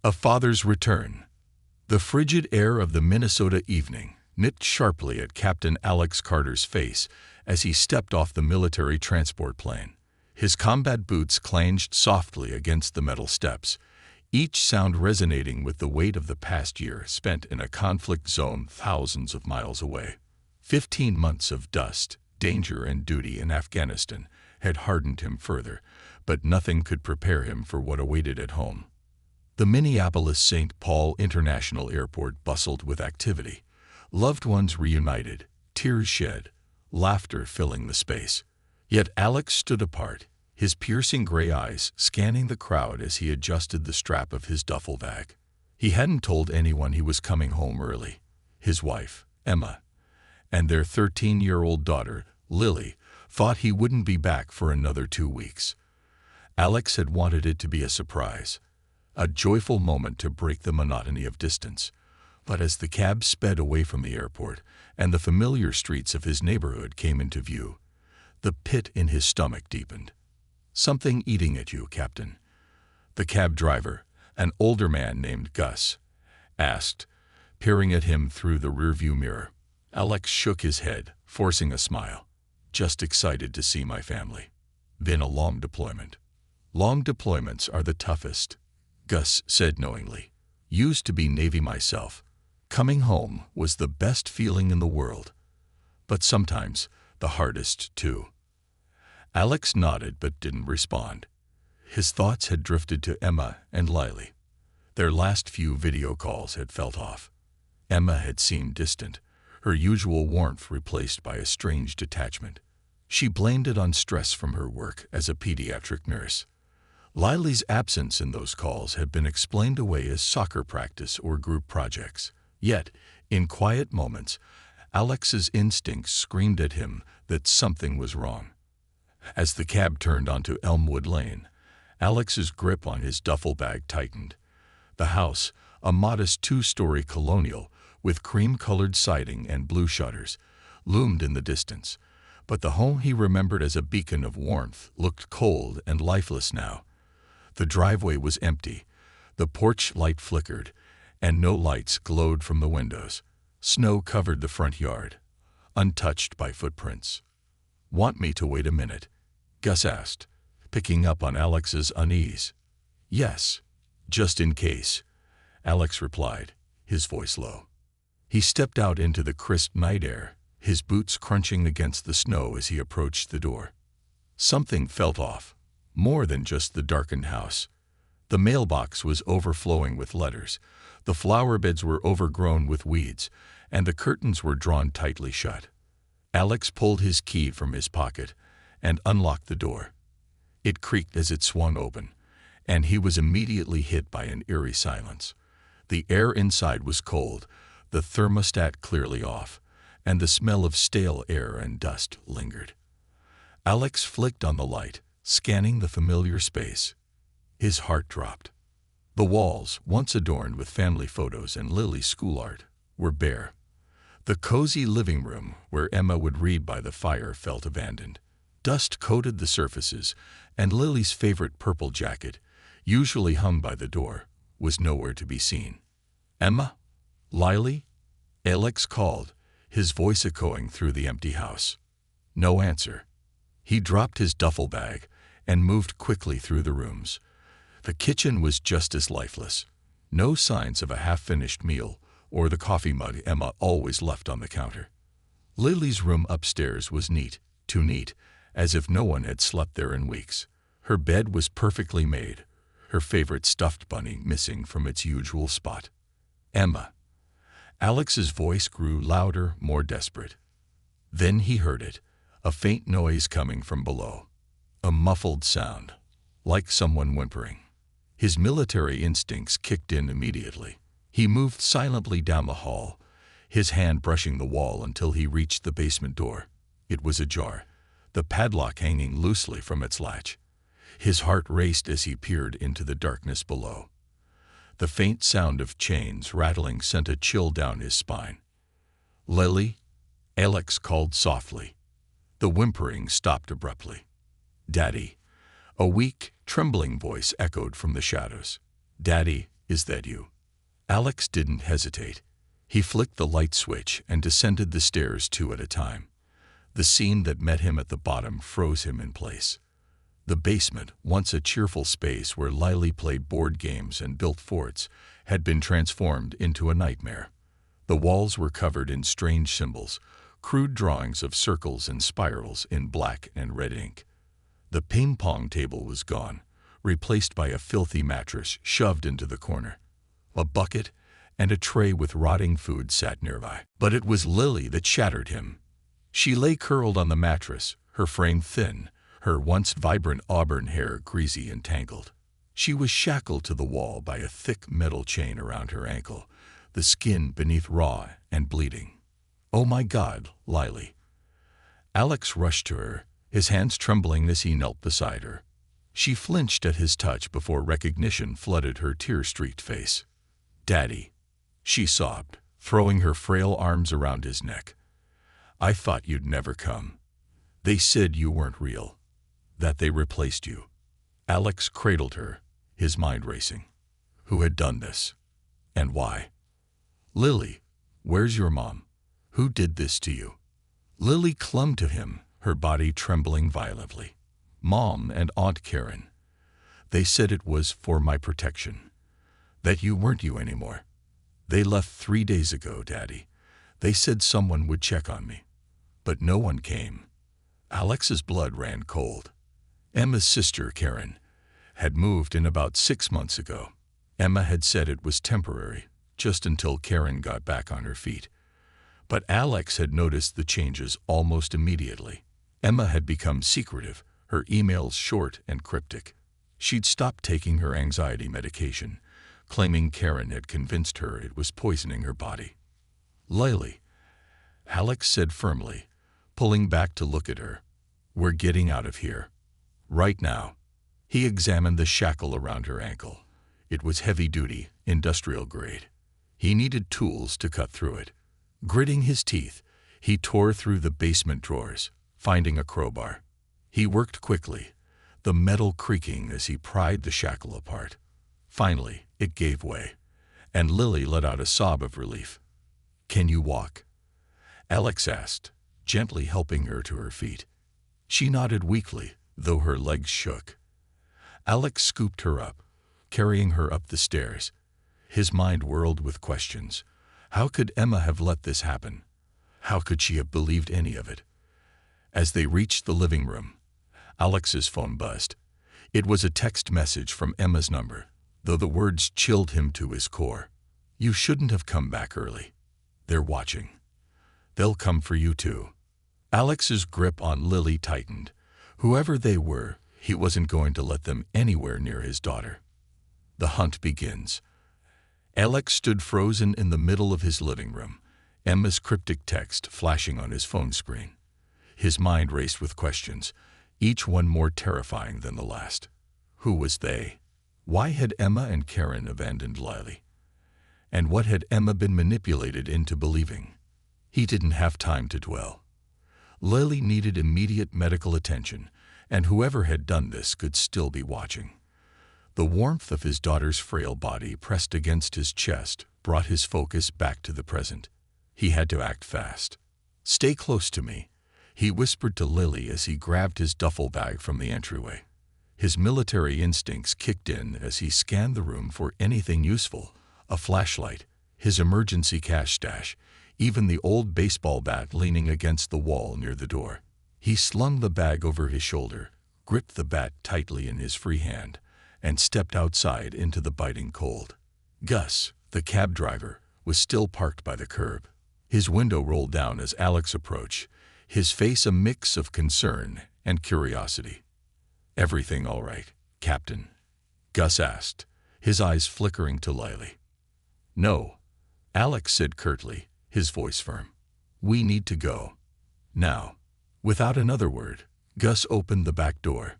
A father's return. The frigid air of the Minnesota evening nipped sharply at Captain Alex Carter's face as he stepped off the military transport plane. His combat boots clanged softly against the metal steps, each sound resonating with the weight of the past year spent in a conflict zone thousands of miles away. 15 months of dust, danger, and duty in Afghanistan had hardened him further, but nothing could prepare him for what awaited at home. The Minneapolis-St. Paul International Airport bustled with activity. Loved ones reunited, tears shed, laughter filling the space. Yet Alex stood apart, his piercing gray eyes scanning the crowd as he adjusted the strap of his duffel bag. He hadn't told anyone he was coming home early. His wife, Emma, and their 13-year-old daughter, Lily, thought he wouldn't be back for another 2 weeks. Alex had wanted it to be a surprise, a joyful moment to break the monotony of distance. But as the cab sped away from the airport and the familiar streets of his neighborhood came into view, the pit in his stomach deepened. "Something eating at you, Captain?" the cab driver, an older man named Gus, asked, peering at him through the rearview mirror. Alex shook his head, forcing a smile. "Just excited to see my family. Been a long deployment." "Long deployments are the toughest," Gus said knowingly. "Used to be Navy myself. Coming home was the best feeling in the world. But sometimes the hardest, too." Alex nodded but didn't respond. His thoughts had drifted to Emma and Lily. Their last few video calls had felt off. Emma had seemed distant, her usual warmth replaced by a strange detachment. She blamed it on stress from her work as a pediatric nurse. Lily's absence in those calls had been explained away as soccer practice or group projects. Yet, in quiet moments, Alex's instincts screamed at him that something was wrong. As the cab turned onto Elmwood Lane, Alex's grip on his duffel bag tightened. The house, a modest 2-story colonial with cream-colored siding and blue shutters, loomed in the distance. But the home he remembered as a beacon of warmth looked cold and lifeless now. The driveway was empty, the porch light flickered, and no lights glowed from the windows. Snow covered the front yard, untouched by footprints. "Want me to wait a minute?" Gus asked, picking up on Alex's unease. "Yes, just in case," Alex replied, his voice low. He stepped out into the crisp night air, his boots crunching against the snow as he approached the door. Something felt off, more than just the darkened house. The mailbox was overflowing with letters, the flower beds were overgrown with weeds, and the curtains were drawn tightly shut. Alex pulled his key from his pocket and unlocked the door. It creaked as it swung open, and he was immediately hit by an eerie silence. The air inside was cold, the thermostat clearly off, and the smell of stale air and dust lingered. Alex flicked on the light, scanning the familiar space. His heart dropped. The walls, once adorned with family photos and Lily's school art, were bare. The cozy living room, where Emma would read by the fire, felt abandoned. Dust coated the surfaces, and Lily's favorite purple jacket, usually hung by the door, was nowhere to be seen. "Emma? Lily?" Alex called, his voice echoing through the empty house. No answer. He dropped his duffel bag and moved quickly through the rooms. The kitchen was just as lifeless. No signs of a half-finished meal or the coffee mug Emma always left on the counter. Lily's room upstairs was neat, too neat, as if no one had slept there in weeks. Her bed was perfectly made, her favorite stuffed bunny missing from its usual spot. "Emma." Alex's voice grew louder, more desperate. Then he heard it, a faint noise coming from below. A muffled sound, like someone whimpering. His military instincts kicked in immediately. He moved silently down the hall, his hand brushing the wall until he reached the basement door. It was ajar, the padlock hanging loosely from its latch. His heart raced as he peered into the darkness below. The faint sound of chains rattling sent a chill down his spine. "Lily?" Alex called softly. The whimpering stopped abruptly. "Daddy." A weak, trembling voice echoed from the shadows. "Daddy, "Is that you?" Alex didn't hesitate. He flicked the light switch and descended the stairs 2 at a time. The scene that met him at the bottom froze him in place. The basement, once a cheerful space where Lily played board games and built forts, had been transformed into a nightmare. The walls were covered in strange symbols, crude drawings of circles and spirals in black and red ink. The ping-pong table was gone, replaced by a filthy mattress shoved into the corner. A bucket and a tray with rotting food sat nearby. But it was Lily that shattered him. She lay curled on the mattress, her frame thin, her once vibrant auburn hair greasy and tangled. She was shackled to the wall by a thick metal chain around her ankle, the skin beneath raw and bleeding. "Oh my God, Lily!" Alex rushed to her, his hands trembling as he knelt beside her. She flinched at his touch before recognition flooded her tear-streaked face. "Daddy," she sobbed, throwing her frail arms around his neck. "I thought you'd never come. They said you weren't real, that they replaced you." Alex cradled her, his mind racing. Who had done this? And why? "Lily, where's your mom? Who did this to you?" Lily clung to him, her body trembling violently. "Mom and Aunt Karen. They said it was for my protection. That you weren't you anymore. They left 3 days ago, Daddy. They said someone would check on me. But no one came." Alex's blood ran cold. Emma's sister, Karen, had moved in about 6 months ago. Emma had said it was temporary, just until Karen got back on her feet. But Alex had noticed the changes almost immediately. Emma had become secretive, her emails short and cryptic. She'd stopped taking her anxiety medication, claiming Karen had convinced her it was poisoning her body. "Lily," Alex said firmly, pulling back to look at her, "we're getting out of here. Right now." He examined the shackle around her ankle. It was heavy-duty, industrial grade. He needed tools to cut through it. Gritting his teeth, he tore through the basement drawers, finding a crowbar. He worked quickly, the metal creaking as he pried the shackle apart. Finally, it gave way, and Lily let out a sob of relief. "Can you walk?" Alex asked, gently helping her to her feet. She nodded weakly, though her legs shook. Alex scooped her up, carrying her up the stairs. His mind whirled with questions. How could Emma have let this happen? How could she have believed any of it? As they reached the living room, Alex's phone buzzed. It was a text message from Emma's number, though the words chilled him to his core. "You shouldn't have come back early. They're watching. They'll come for you too." Alex's grip on Lily tightened. Whoever they were, he wasn't going to let them anywhere near his daughter. "The hunt begins." Alex stood frozen in the middle of his living room, Emma's cryptic text flashing on his phone screen. His mind raced with questions, each one more terrifying than the last. Who was they? Why had Emma and Karen abandoned Lily? And what had Emma been manipulated into believing? He didn't have time to dwell. Lily needed immediate medical attention, and whoever had done this could still be watching. The warmth of his daughter's frail body pressed against his chest brought his focus back to the present. He had to act fast. "Stay close to me," he whispered to Lily as he grabbed his duffel bag from the entryway. His military instincts kicked in as he scanned the room for anything useful, a flashlight, his emergency cash stash, even the old baseball bat leaning against the wall near the door. He slung the bag over his shoulder, gripped the bat tightly in his free hand, and stepped outside into the biting cold. Gus, the cab driver, was still parked by the curb. His window rolled down as Alex approached, his face a mix of concern and curiosity. "Everything all right, Captain?" Gus asked, his eyes flickering to Lily. "No," Alex said curtly, his voice firm. "We need to go. Now." Without another word, Gus opened the back door.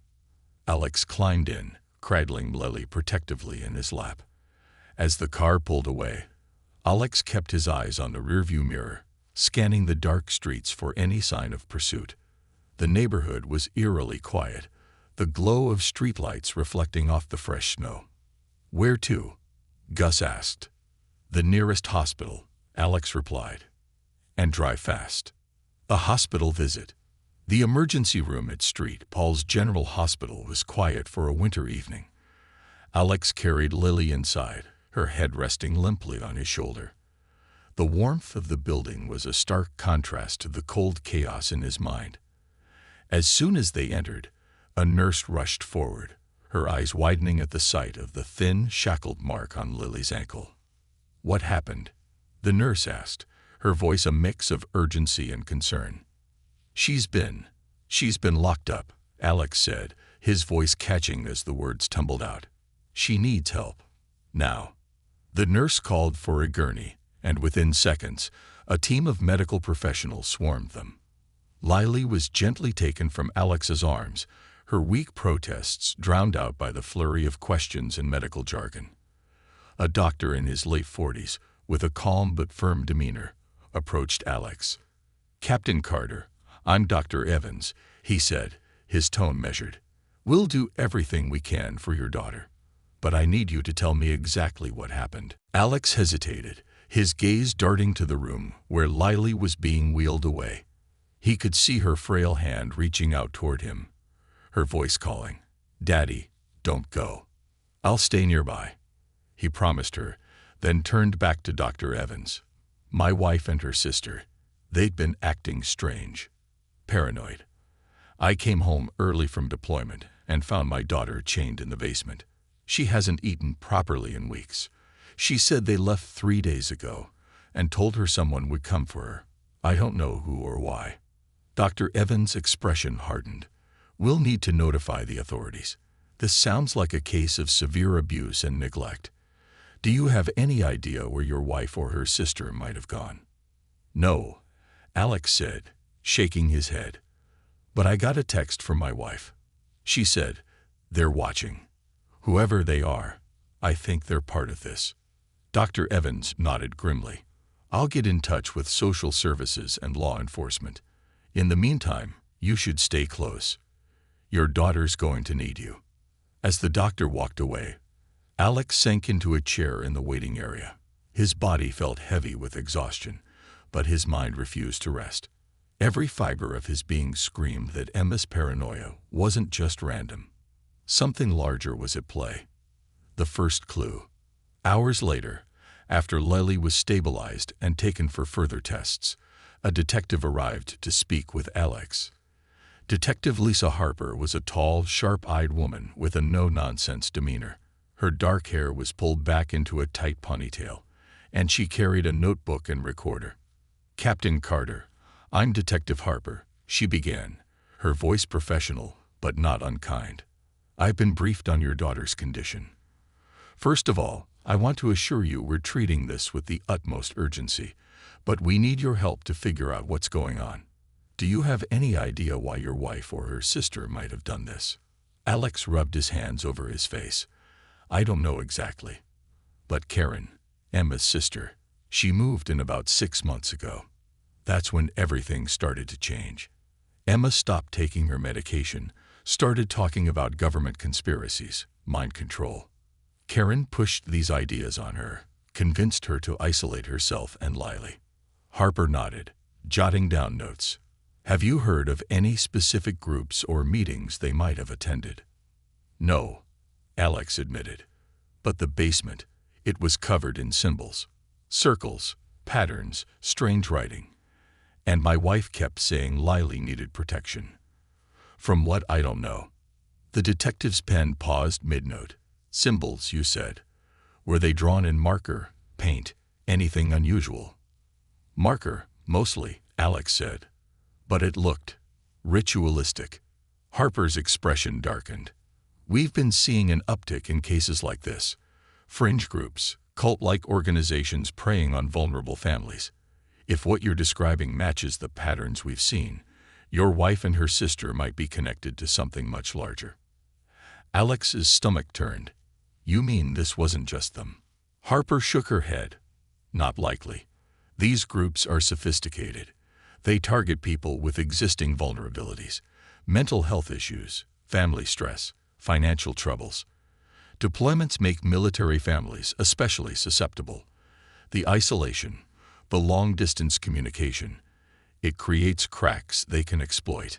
Alex climbed in, cradling Lily protectively in his lap. As the car pulled away, Alex kept his eyes on the rearview mirror, scanning the dark streets for any sign of pursuit. The neighborhood was eerily quiet, the glow of streetlights reflecting off the fresh snow. "Where to?" Gus asked. "The nearest hospital," Alex replied. "And drive fast." A hospital visit. The emergency room at St. Paul's General Hospital was quiet for a winter evening. Alex carried Lily inside, her head resting limply on his shoulder. The warmth of the building was a stark contrast to the cold chaos in his mind. As soon as they entered, a nurse rushed forward, her eyes widening at the sight of the thin, shackled mark on Lily's ankle. "What happened?" the nurse asked, her voice a mix of urgency and concern. She's been locked up," Alex said, his voice catching as the words tumbled out. "She needs help. Now." The nurse called for a gurney, and within seconds, a team of medical professionals swarmed them. Lily was gently taken from Alex's arms, her weak protests drowned out by the flurry of questions and medical jargon. A doctor in his late 40s, with a calm but firm demeanor, approached Alex. "Captain Carter, I'm Dr. Evans," he said, his tone measured. "We'll do everything we can for your daughter, but I need you to tell me exactly what happened." Alex hesitated, his gaze darting to the room where Lily was being wheeled away. He could see her frail hand reaching out toward him, her voice calling, "Daddy, don't go. I'll stay nearby," he promised her, then turned back to Dr. Evans. "My wife and her sister, they'd been acting strange. Paranoid. I came home early from deployment and found my daughter chained in the basement. She hasn't eaten properly in weeks. She said they left 3 days ago and told her someone would come for her. I don't know who or why." Dr. Evans' expression hardened. "We'll need to notify the authorities. This sounds like a case of severe abuse and neglect. Do you have any idea where your wife or her sister might have gone?" "No," Alex said, shaking his head. "But I got a text from my wife. She said, 'They're watching. Whoever they are, I think they're part of this.'" Dr. Evans nodded grimly. "I'll get in touch with social services and law enforcement. In the meantime, you should stay close. Your daughter's going to need you." As the doctor walked away, Alex sank into a chair in the waiting area. His body felt heavy with exhaustion, but his mind refused to rest. Every fiber of his being screamed that Emma's paranoia wasn't just random. Something larger was at play. The first clue. Hours later, after Lily was stabilized and taken for further tests, a detective arrived to speak with Alex. Detective Lisa Harper was a tall, sharp-eyed woman with a no-nonsense demeanor. Her dark hair was pulled back into a tight ponytail, and she carried a notebook and recorder. "Captain Carter, I'm Detective Harper," she began, her voice professional but not unkind. "I've been briefed on your daughter's condition. First of all, I want to assure you we're treating this with the utmost urgency, but we need your help to figure out what's going on. Do you have any idea why your wife or her sister might have done this?" Alex rubbed his hands over his face. "I don't know exactly. But Karen, Emma's sister, she moved in about 6 months ago. That's when everything started to change. Emma stopped taking her medication, started talking about government conspiracies, mind control. Karen pushed these ideas on her, convinced her to isolate herself and Lily." Harper nodded, jotting down notes. "Have you heard of any specific groups or meetings they might have attended?" "No," Alex admitted. "But the basement, it was covered in symbols, circles, patterns, strange writing. And my wife kept saying Lily needed protection. From what I don't know." The detective's pen paused mid-note. "Symbols, you said. Were they drawn in marker, paint, anything unusual?" "Marker, mostly," Alex said. "But it looked ritualistic." Harper's expression darkened. "We've been seeing an uptick in cases like this. Fringe groups, cult-like organizations preying on vulnerable families. If what you're describing matches the patterns we've seen, your wife and her sister might be connected to something much larger." Alex's stomach turned. "You mean this wasn't just them?" Harper shook her head. "Not likely. These groups are sophisticated. They target people with existing vulnerabilities, mental health issues, family stress, financial troubles. Deployments make military families especially susceptible. The isolation, the long-distance communication, it creates cracks they can exploit.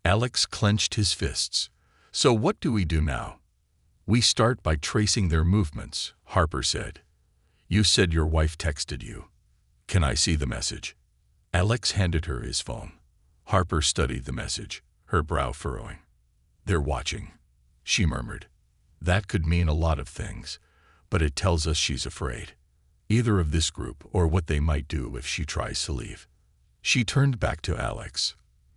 Alex clenched his fists. So what do we do now? We start by tracing their movements, Harper said. You said your wife texted you. Can I see the message? Alex handed her his phone. Harper studied the message, her brow furrowing. They're watching, she murmured. That could mean a lot of things, but it tells us she's afraid. Either of this group or what they might do if she tries to leave. She turned back to Alex.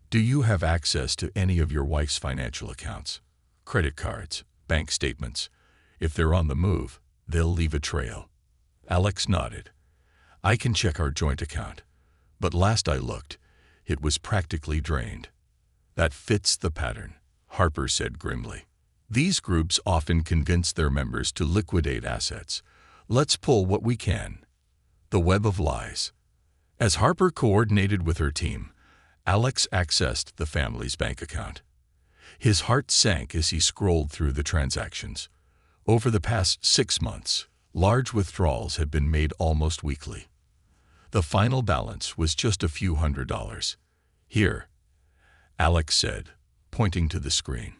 Do you have access to any of your wife's financial accounts? Credit cards, bank statements. If they're on the move, they'll leave a trail. Alex nodded. I can check our joint account, but last I looked, it was practically drained. That fits the pattern, Harper said grimly. These groups often convince their members to liquidate assets. Let's pull what we can. The web of lies. As Harper coordinated with her team, Alex accessed the family's bank account. His heart sank as he scrolled through the transactions. Over the past 6 months, large withdrawals had been made almost weekly. The final balance was just a few $100s. Here, Alex said, pointing to the screen.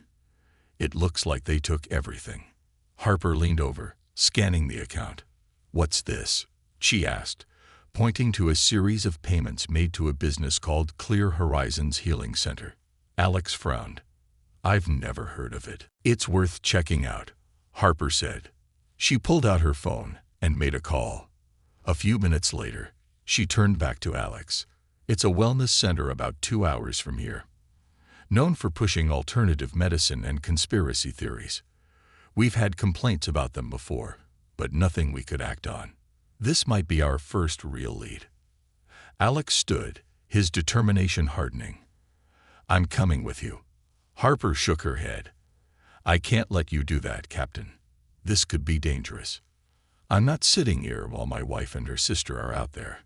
It looks like they took everything. Harper leaned over, scanning the account. What's this? She asked, pointing to a series of payments made to a business called Clear Horizons Healing Center. Alex frowned. I've never heard of it. It's worth checking out, Harper said. She pulled out her phone and made a call. A few minutes later, she turned back to Alex. It's a wellness center about 2 hours from here. Known for pushing alternative medicine and conspiracy theories. We've had complaints about them before, but nothing we could act on. This might be our first real lead. Alex stood, his determination hardening. I'm coming with you. Harper shook her head. I can't let you do that, Captain. This could be dangerous. I'm not sitting here while my wife and her sister are out there.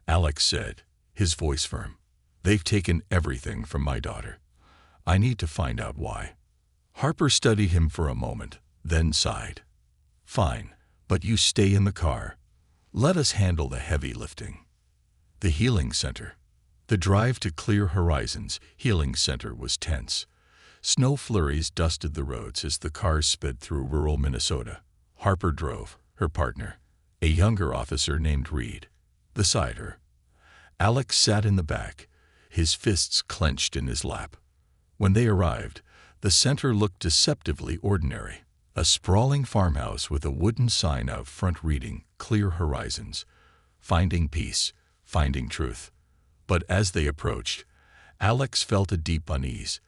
Alex said, his voice firm. They've taken everything from my daughter. I need to find out why. Harper studied him for a moment, then sighed. Fine, but you stay in the car. Let us handle the heavy lifting. The healing center. The drive to Clear Horizons Healing Center was tense. Snow flurries dusted the roads as the cars sped through rural Minnesota. Harper drove, her partner, a younger officer named Reed, beside her. Alex sat in the back, his fists clenched in his lap. When they arrived, the center looked deceptively ordinary. A sprawling farmhouse with a wooden sign out front reading, Clear Horizons, finding peace, finding truth. But as they approached, Alex felt a deep unease.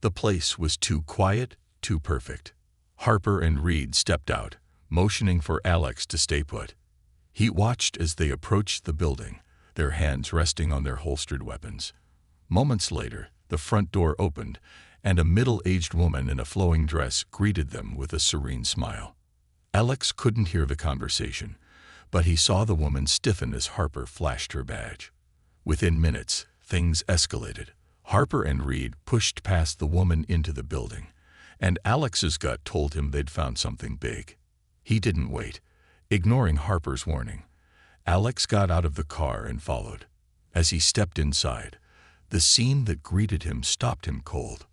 The place was too quiet, too perfect. Harper and Reed stepped out, motioning for Alex to stay put. He watched as they approached the building, their hands resting on their holstered weapons. Moments later, the front door opened, and a middle-aged woman in a flowing dress greeted them with a serene smile. Alex couldn't hear the conversation, but he saw the woman stiffen as Harper flashed her badge. Within minutes, things escalated. Harper and Reed pushed past the woman into the building, and Alex's gut told him they'd found something big. He didn't wait. Ignoring Harper's warning, Alex got out of the car and followed. As he stepped inside, the scene that greeted him stopped him cold.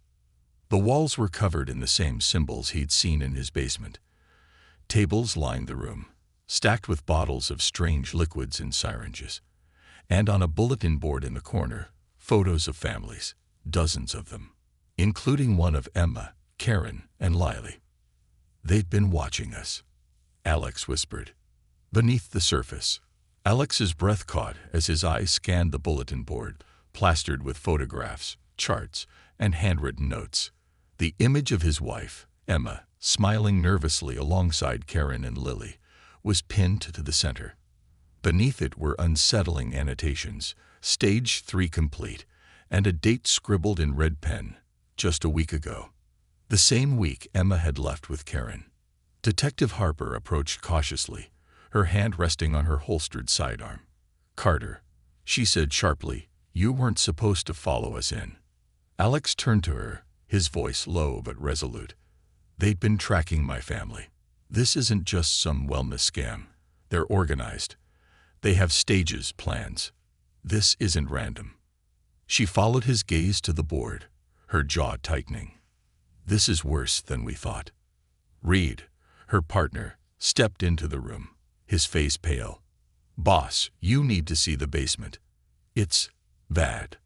The walls were covered in the same symbols he'd seen in his basement. Tables lined the room, stacked with bottles of strange liquids and syringes. And on a bulletin board in the corner, photos of families, dozens of them, including one of Emma, Karen, and Lily. They'd been watching us, Alex whispered. Beneath the surface, Alex's breath caught as his eyes scanned the bulletin board, plastered with photographs, charts, and handwritten notes. The image of his wife, Emma, smiling nervously alongside Karen and Lily, was pinned to the center. Beneath it were unsettling annotations, Stage 3 complete, and a date scribbled in red pen, just a week ago. The same week Emma had left with Karen. Detective Harper approached cautiously, her hand resting on her holstered sidearm. Carter, she said sharply, you weren't supposed to follow us in. Alex turned to her, his voice low but resolute. They'd been tracking my family. This isn't just some wellness scam. They're organized. They have stages, plans. This isn't random. She followed his gaze to the board, her jaw tightening. This is worse than we thought. Reed, her partner, stepped into the room, his face pale. Boss, you need to see the basement. It's bad.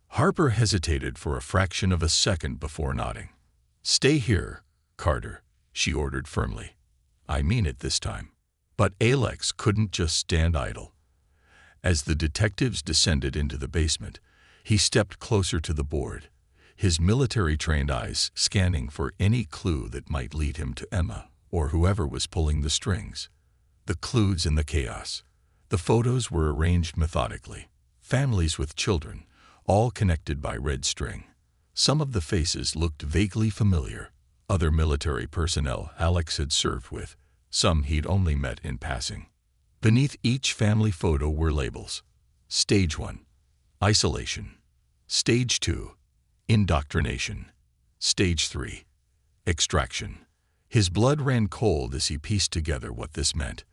Harper hesitated for a fraction of a second before nodding. Stay here, Carter, she ordered firmly. I mean it this time. But Alex couldn't just stand idle. As the detectives descended into the basement, he stepped closer to the board, his military-trained eyes scanning for any clue that might lead him to Emma or whoever was pulling the strings. The clues in the chaos. The photos were arranged methodically. Families with children, all connected by red string. Some of the faces looked vaguely familiar. Other military personnel Alex had served with, some he'd only met in passing. Beneath each family photo were labels. Stage 1, isolation. Stage 2, indoctrination. Stage 3, extraction. His blood ran cold as he pieced together what this meant.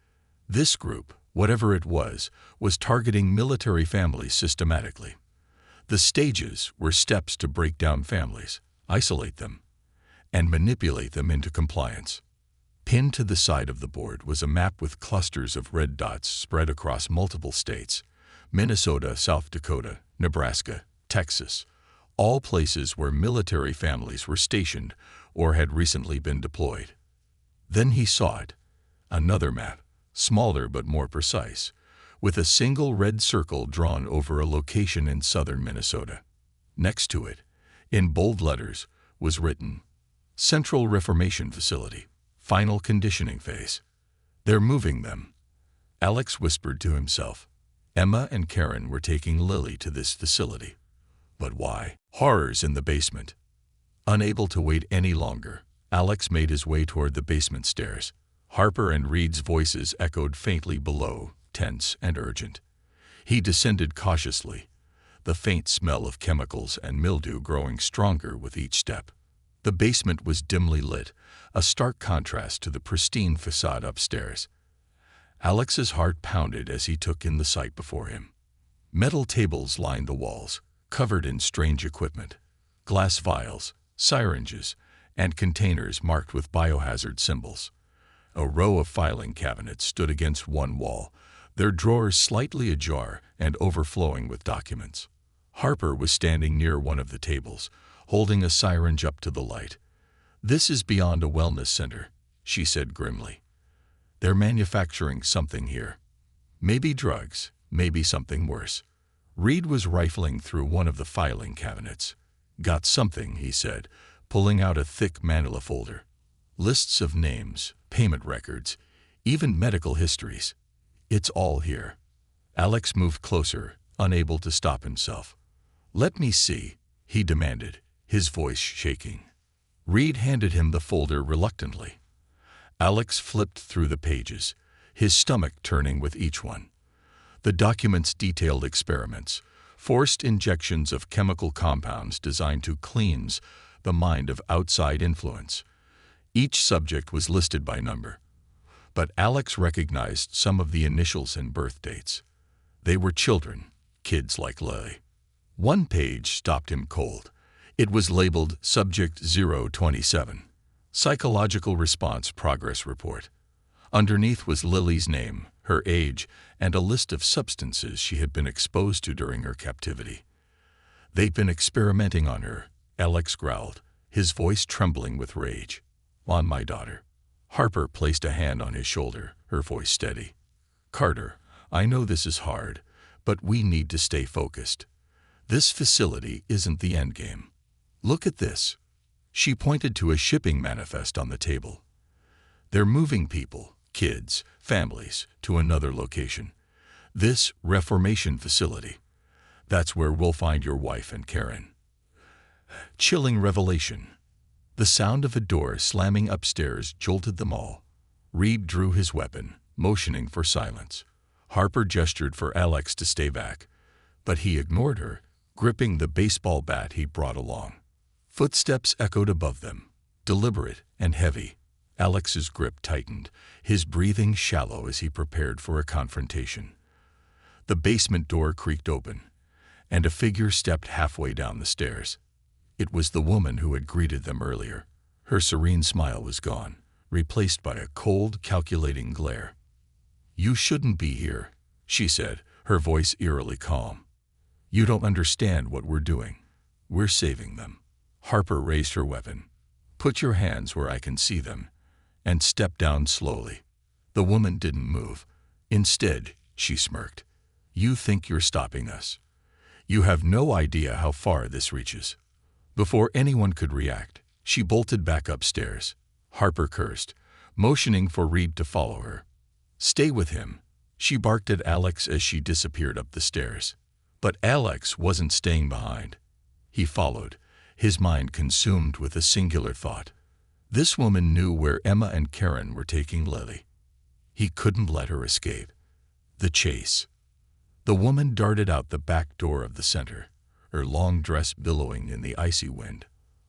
This group, whatever it was targeting military families systematically. The stages were steps to break down families, isolate them, and manipulate them into compliance. Pinned to the side of the board was a map with clusters of red dots spread across multiple states: Minnesota, South Dakota, Nebraska, Texas, all places where military families were stationed or had recently been deployed. Then he saw it, another map, smaller but more precise, with a single red circle drawn over a location in southern Minnesota. Next to it, in bold letters, was written, Central Reformation Facility, Final Conditioning Phase. They're moving them. Alex whispered to himself. Emma and Karen were taking Lily to this facility. But why? Horrors in the basement. Unable to wait any longer, Alex made his way toward the basement stairs. Harper and Reed's voices echoed faintly below, tense and urgent. He descended cautiously, the faint smell of chemicals and mildew growing stronger with each step. The basement was dimly lit, a stark contrast to the pristine facade upstairs. Alex's heart pounded as he took in the sight before him. Metal tables lined the walls, covered in strange equipment. Glass vials, syringes, and containers marked with biohazard symbols. A row of filing cabinets stood against one wall, their drawers slightly ajar and overflowing with documents. Harper was standing near one of the tables, holding a syringe up to the light. This is beyond a wellness center, she said grimly. They're manufacturing something here. Maybe drugs, maybe something worse. Reed was rifling through one of the filing cabinets. Got something, he said, pulling out a thick manila folder. Lists of names, payment records, even medical histories. It's all here. Alex moved closer, unable to stop himself. Let me see, he demanded, his voice shaking. Reed handed him the folder reluctantly. Alex flipped through the pages, his stomach turning with each one. The documents detailed experiments, forced injections of chemical compounds designed to cleanse the mind of outside influence. Each subject was listed by number, but Alex recognized some of the initials and birth dates. They were children, kids like Lily. One page stopped him cold. It was labeled Subject 027, Psychological Response Progress Report. Underneath was Lily's name, her age, and a list of substances she had been exposed to during her captivity. They'd been experimenting on her, Alex growled, his voice trembling with rage. On my daughter. Harper placed a hand on his shoulder, her voice steady. Carter, I know this is hard, but we need to stay focused. This facility isn't the endgame. Look at this. She pointed to a shipping manifest on the table. They're moving people, kids, families, to another location. This reformation facility. That's where we'll find your wife and Karen. Chilling revelation. The sound of a door slamming upstairs jolted them all. Reed drew his weapon, motioning for silence. Harper gestured for Alex to stay back, but he ignored her, gripping the baseball bat he brought along. Footsteps echoed above them. deliberate and heavy. Alex's grip tightened, his breathing shallow as he prepared for a confrontation. The basement door creaked open, and a figure stepped halfway down the stairs. It was the woman who had greeted them earlier. Her serene smile was gone, replaced by a cold, calculating glare. "You shouldn't be here," she said, her voice eerily calm. "You don't understand what we're doing. We're saving them." Harper raised her weapon. "Put your hands where I can see them, and step down slowly." The woman didn't move. Instead, she smirked. "You think you're stopping us. You have no idea how far this reaches." Before anyone could react, she bolted back upstairs. Harper cursed, motioning for Reed to follow her. "Stay with him," she barked at Alex as she disappeared up the stairs. But Alex wasn't staying behind. He followed, his mind consumed with a singular thought. This woman knew where Emma and Karen were taking Lily. He couldn't let her escape. The chase. The woman darted out the back door of the center, her long dress billowing in the icy wind.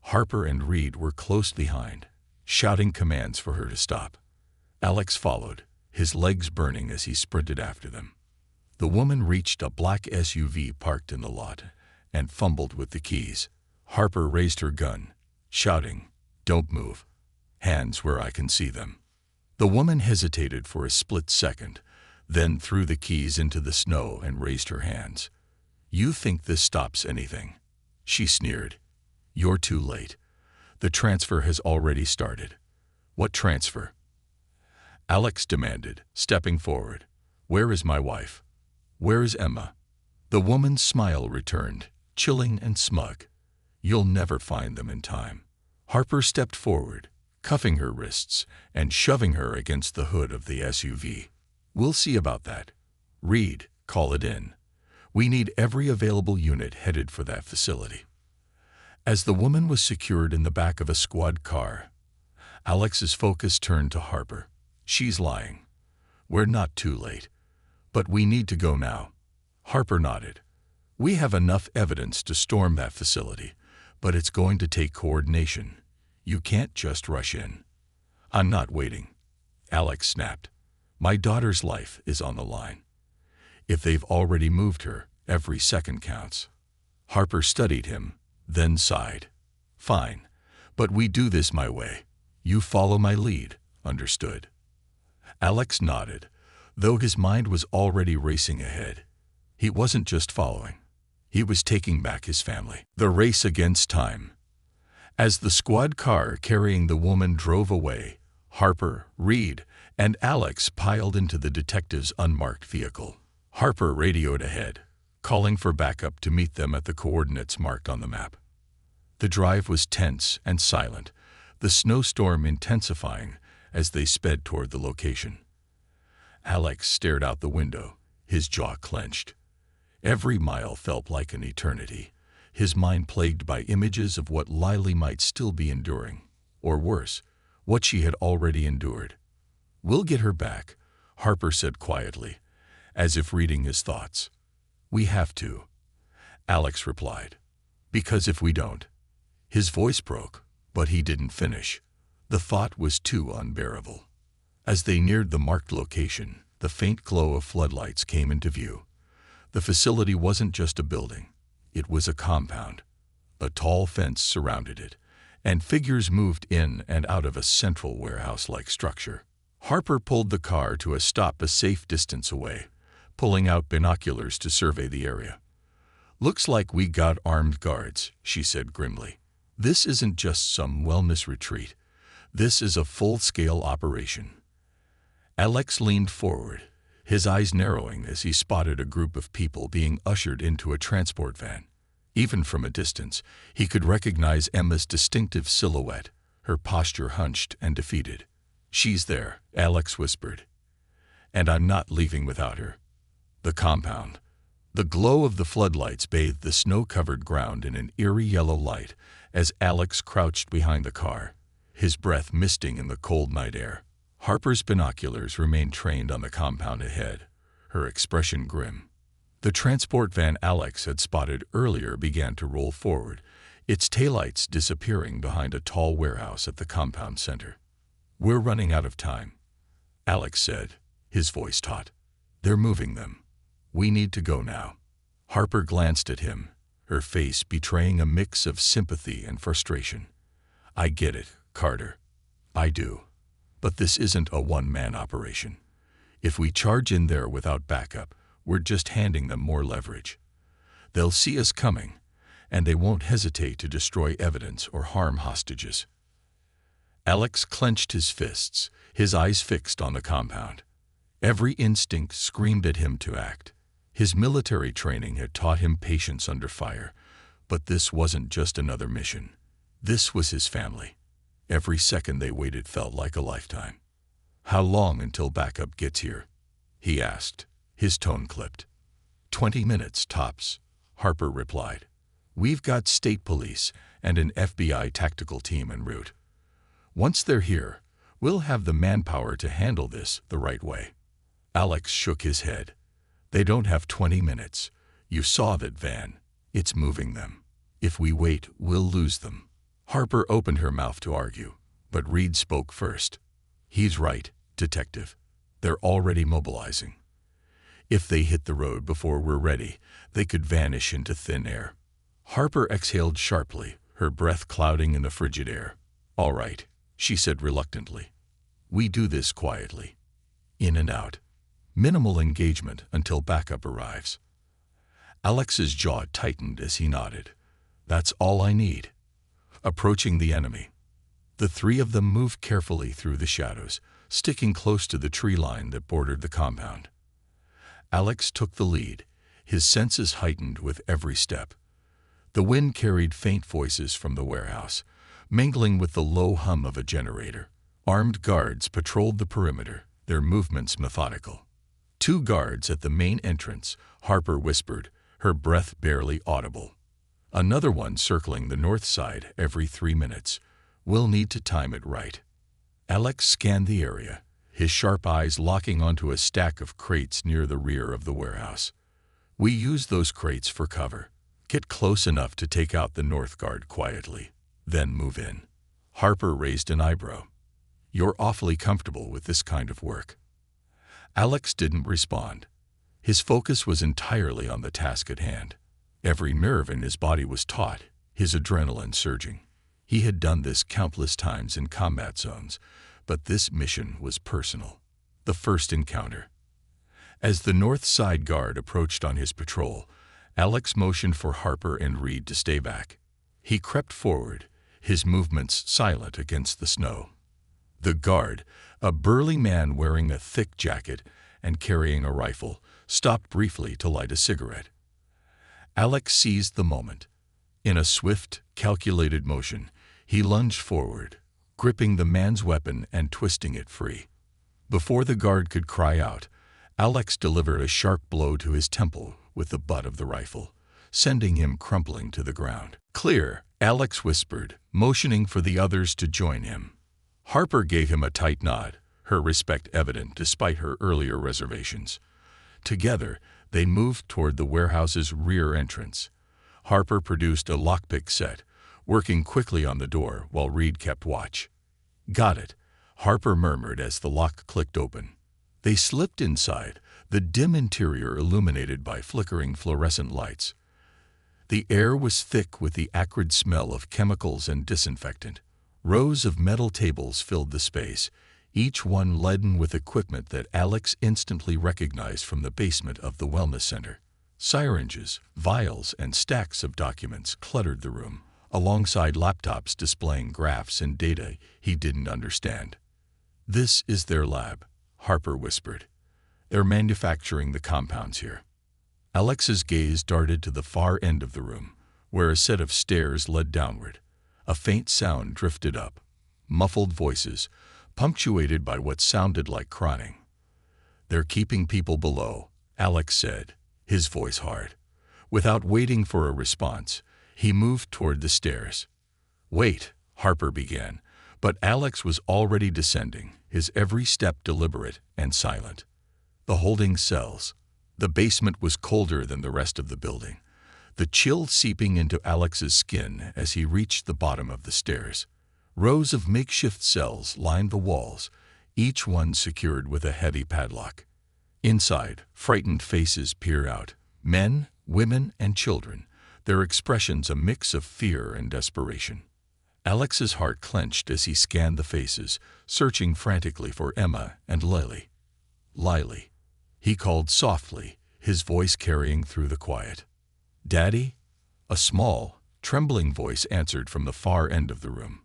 Harper and Reed were close behind, shouting commands for her to stop. Alex followed, his legs burning as he sprinted after them. The woman reached a black SUV parked in the lot and fumbled with the keys. Harper raised her gun, shouting, "Don't move. Hands where I can see them." The woman hesitated for a split second, then threw the keys into the snow and raised her hands. "You think this stops anything?" she sneered. "You're too late. The transfer has already started." "What transfer?" Alex demanded, stepping forward. "Where is my wife? Where is Emma?" The woman's smile returned, chilling and smug. "You'll never find them in time." Harper stepped forward, cuffing her wrists and shoving her against the hood of the SUV. "We'll see about that. Reed, call it in. We need every available unit headed for that facility." As the woman was secured in the back of a squad car, Alex's focus turned to Harper. "She's lying. We're not too late. But we need to go now." Harper nodded. "We have enough evidence to storm that facility, but it's going to take coordination. You can't just rush in." "I'm not waiting," Alex snapped. "My daughter's life is on the line. If they've already moved her, every second counts." Harper studied him, then sighed. "Fine, but we do this my way. You follow my lead, understood?" Alex nodded, though his mind was already racing ahead. He wasn't just following. He was taking back his family. The race against time. As the squad car carrying the woman drove away, Harper, Reed, and Alex piled into the detective's unmarked vehicle. Harper radioed ahead, calling for backup to meet them at the coordinates marked on the map. The drive was tense and silent, the snowstorm intensifying as they sped toward the location. Alex stared out the window, his jaw clenched. Every mile felt like an eternity, his mind plagued by images of what Lily might still be enduring, or worse, what she had already endured. "We'll get her back," Harper said quietly, as if reading his thoughts. "We have to," Alex replied. "Because if we don't—" His voice broke, but he didn't finish. The thought was too unbearable. As they neared the marked location, the faint glow of floodlights came into view. The facility wasn't just a building. It was a compound. A tall fence surrounded it, and figures moved in and out of a central warehouse-like structure. Harper pulled the car to a stop a safe distance away, pulling out binoculars to survey the area. "Looks like we got armed guards," she said grimly. "This isn't just some wellness retreat. This is a full-scale operation." Alex leaned forward, his eyes narrowing as he spotted a group of people being ushered into a transport van. Even from a distance, he could recognize Emma's distinctive silhouette, her posture hunched and defeated. "She's there," Alex whispered. "And I'm not leaving without her." The compound. The glow of the floodlights bathed the snow-covered ground in an eerie yellow light as Alex crouched behind the car, his breath misting in the cold night air. Harper's binoculars remained trained on the compound ahead, her expression grim. The transport van Alex had spotted earlier began to roll forward, its taillights disappearing behind a tall warehouse at the compound center. "We're running out of time," Alex said, his voice taut. "They're moving them. We need to go now." Harper glanced at him, her face betraying a mix of sympathy and frustration. "I get it, Carter. I do. But this isn't a one-man operation. If we charge in there without backup, we're just handing them more leverage. They'll see us coming, and they won't hesitate to destroy evidence or harm hostages." Alex clenched his fists, his eyes fixed on the compound. Every instinct screamed at him to act. His military training had taught him patience under fire, but this wasn't just another mission. This was his family. Every second they waited felt like a lifetime. "How long until backup gets here?" he asked, his tone clipped. 20 minutes, tops," Harper replied. "We've got state police and an FBI tactical team en route. Once they're here, we'll have the manpower to handle this the right way." Alex shook his head. "They don't have 20 minutes. You saw that van. It's moving them. If we wait, we'll lose them." Harper opened her mouth to argue, but Reed spoke first. "He's right, Detective. They're already mobilizing. If they hit the road before we're ready, they could vanish into thin air." Harper exhaled sharply, her breath clouding in the frigid air. "All right," she said reluctantly. "We do this quietly. In and out. Minimal engagement until backup arrives." Alex's jaw tightened as he nodded. "That's all I need." Approaching the enemy, the three of them moved carefully through the shadows, sticking close to the tree line that bordered the compound. Alex took the lead, his senses heightened with every step. The wind carried faint voices from the warehouse, mingling with the low hum of a generator. Armed guards patrolled the perimeter, their movements methodical. 2 guards at the main entrance, Harper whispered, her breath barely audible. "Another one circling the north side every 3 minutes. We'll need to time it right." Alex scanned the area, his sharp eyes locking onto a stack of crates near the rear of the warehouse. "We use those crates for cover. Get close enough to take out the north guard quietly, then move in." Harper raised an eyebrow. "You're awfully comfortable with this kind of work." Alex didn't respond. His focus was entirely on the task at hand. Every nerve in his body was taut, his adrenaline surging. He had done this countless times in combat zones, but this mission was personal. The first encounter. As the north side guard approached on his patrol, Alex motioned for Harper and Reed to stay back. He crept forward, his movements silent against the snow. The guard, a burly man wearing a thick jacket and carrying a rifle, stopped briefly to light a cigarette. Alex seized the moment. In a swift, calculated motion, he lunged forward, gripping the man's weapon and twisting it free. Before the guard could cry out, Alex delivered a sharp blow to his temple with the butt of the rifle, sending him crumpling to the ground. "Clear," Alex whispered, motioning for the others to join him. Harper gave him a tight nod, her respect evident despite her earlier reservations. Together, they moved toward the warehouse's rear entrance. Harper produced a lockpick set, working quickly on the door while Reed kept watch. "Got it," Harper murmured as the lock clicked open. They slipped inside, the dim interior illuminated by flickering fluorescent lights. The air was thick with the acrid smell of chemicals and disinfectant. Rows of metal tables filled the space, each one laden with equipment that Alex instantly recognized from the basement of the wellness center. Syringes, vials, and stacks of documents cluttered the room, alongside laptops displaying graphs and data he didn't understand. "This is their lab," Harper whispered. "They're manufacturing the compounds here." Alex's gaze darted to the far end of the room, where a set of stairs led downward. A faint sound drifted up, muffled voices, punctuated by what sounded like crying. "They're keeping people below," Alex said, his voice hard. Without waiting for a response, he moved toward the stairs. "Wait," Harper began, but Alex was already descending, his every step deliberate and silent. The holding cells. The basement was colder than the rest of the building. the chill seeping into Alex's skin as he reached the bottom of the stairs. Rows of makeshift cells lined the walls, each one secured with a heavy padlock. Inside, frightened faces peer out, men, women, and children, their expressions a mix of fear and desperation. Alex's heart clenched as he scanned the faces, searching frantically for Emma and Lily. Lily, he called softly, his voice carrying through the quiet. Daddy? A small, trembling voice answered from the far end of the room.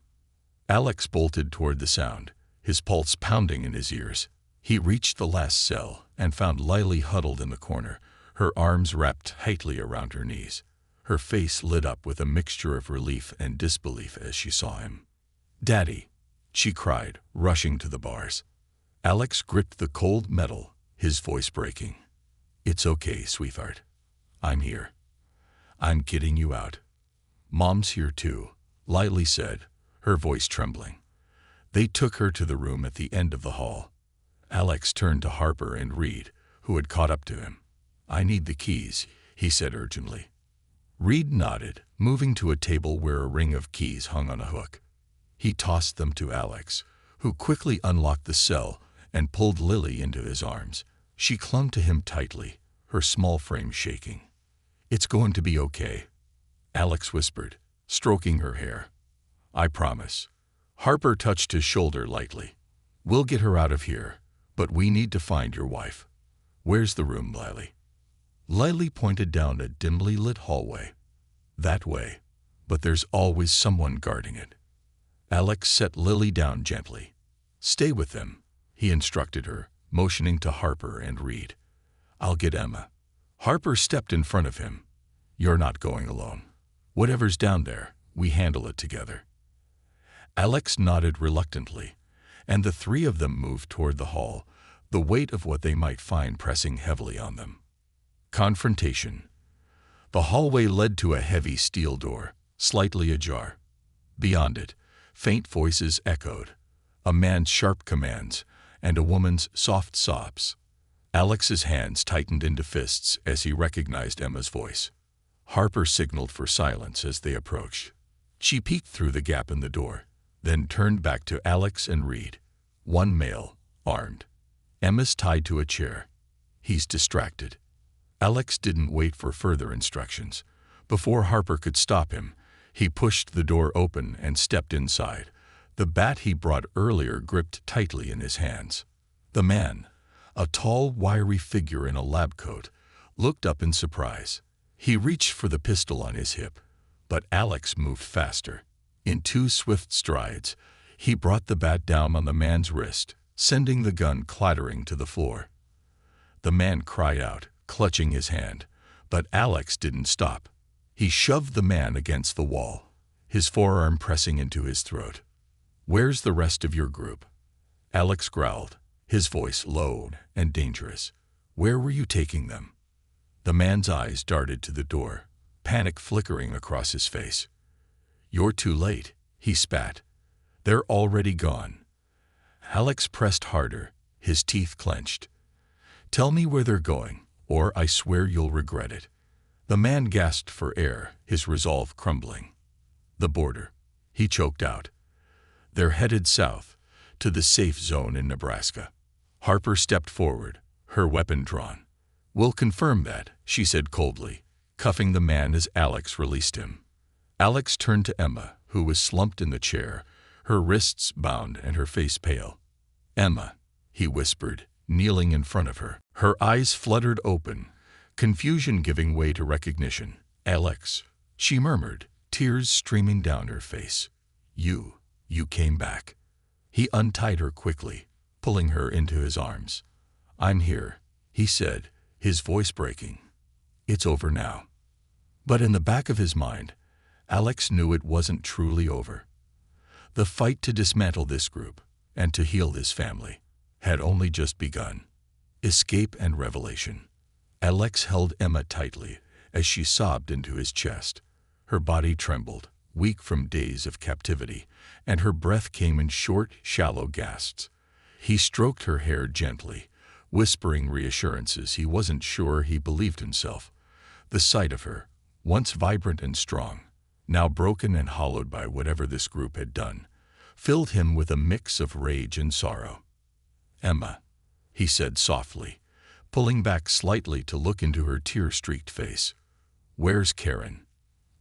Alex bolted toward the sound, his pulse pounding in his ears. He reached the last cell and found Lily huddled in the corner, her arms wrapped tightly around her knees. Her face lit up with a mixture of relief and disbelief as she saw him. Daddy, she cried, rushing to the bars. Alex gripped the cold metal, his voice breaking. It's okay, sweetheart. I'm here. I'm getting you out. Mom's here too, Lily said, her voice trembling. They took her to the room at the end of the hall. Alex turned to Harper and Reed, who had caught up to him. I need the keys, he said urgently. Reed nodded, moving to a table where a ring of keys hung on a hook. He tossed them to Alex, who quickly unlocked the cell and pulled Lily into his arms. She clung to him tightly, her small frame shaking. It's going to be okay, Alex whispered, stroking her hair. I promise. Harper touched his shoulder lightly. We'll get her out of here, but we need to find your wife. Where's the room, Lily? Lily pointed down a dimly lit hallway. That way, but there's always someone guarding it. Alex set Lily down gently. Stay with them, he instructed her, motioning to Harper and Reed. I'll get Emma. Harper stepped in front of him. You're not going alone. Whatever's down there, we handle it together. Alex nodded reluctantly, and the three of them moved toward the hall, the weight of what they might find pressing heavily on them. Confrontation. The hallway led to a heavy steel door, slightly ajar. Beyond it, faint voices echoed, a man's sharp commands and a woman's soft sobs. Alex's hands tightened into fists as he recognized Emma's voice. Harper signaled for silence as they approached. She peeked through the gap in the door, then turned back to Alex and Reed. One male, armed. Emma's tied to a chair. He's distracted. Alex didn't wait for further instructions. Before Harper could stop him, he pushed the door open and stepped inside, the bat he brought earlier gripped tightly in his hands. The man, a tall, wiry figure in a lab coat, looked up in surprise. He reached for the pistol on his hip, but Alex moved faster. In 2 swift strides, he brought the bat down on the man's wrist, sending the gun clattering to the floor. The man cried out, clutching his hand, but Alex didn't stop. He shoved the man against the wall, his forearm pressing into his throat. "Where's the rest of your group?" Alex growled, his voice low and dangerous. "Where were you taking them?" The man's eyes darted to the door, panic flickering across his face. "You're too late," he spat. "They're already gone." Alex pressed harder, his teeth clenched. "Tell me where they're going, or I swear you'll regret it." The man gasped for air, his resolve crumbling. "The border," he choked out. "They're headed south, to the safe zone in Nebraska." Harper stepped forward, her weapon drawn. "We'll confirm that," she said coldly, cuffing the man as Alex released him. Alex turned to Emma, who was slumped in the chair, her wrists bound and her face pale. "Emma," he whispered, kneeling in front of her. Her eyes fluttered open, confusion giving way to recognition. "Alex," she murmured, tears streaming down her face. You came back." He untied her quickly, pulling her into his arms. "I'm here," he said, his voice breaking. "It's over now." But in the back of his mind, Alex knew it wasn't truly over. The fight to dismantle this group and to heal this family had only just begun. Escape and revelation. Alex held Emma tightly as she sobbed into his chest. Her body trembled, weak from days of captivity, and her breath came in short, shallow gasps. He stroked her hair gently, whispering reassurances he wasn't sure he believed himself. The sight of her, once vibrant and strong, now broken and hollowed by whatever this group had done, filled him with a mix of rage and sorrow. "Emma," he said softly, pulling back slightly to look into her tear-streaked face. "Where's Karen?